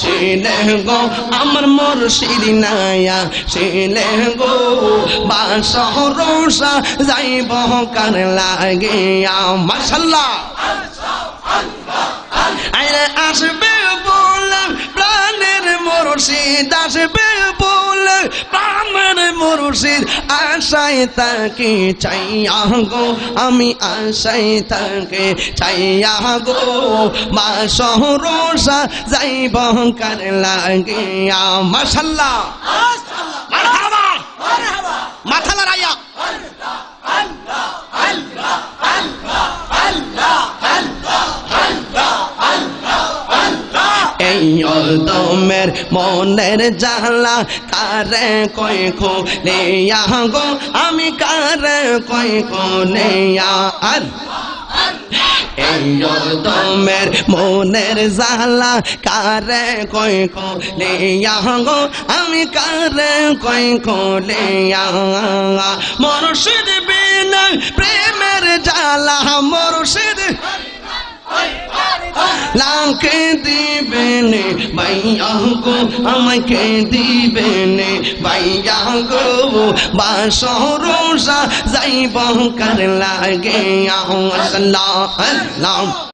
ছিলে গো আমার মুর্শিদ নায়া ছিলে গো বাসরসা যাইব কার লাগে মাশাআল্লাহ আইরে আসবে বলে প্রাণের মুর্শিদ আসবে বলে প্রাণের মুর্শিদ আশায় তাকে চাইয়া গো আমি আশায় তাকে চাইয়া গো বাসরসা যাইব কার লাগে মাশাআল্লাহ মারহাবা মারহাবা মাথা লড়াইয়া আল্লাহ আল্লাহ আল্লাহ আল্লাহ এই দমের মনের জালা কারে কই খুলে গো আমি কারে কই খুলে এই দমের মনের জালা কারে কই খুলে গো আমি কারে কই খুলে মুর্শিদ বিনা প্রেমের জালা মুর্শিদ লাকে দিবেনে ভাইয়া গো আমাকে দিবেনে ভাইয়া গো বাসরসা যাইব কার লাগে আল্লাহ আল্লাহ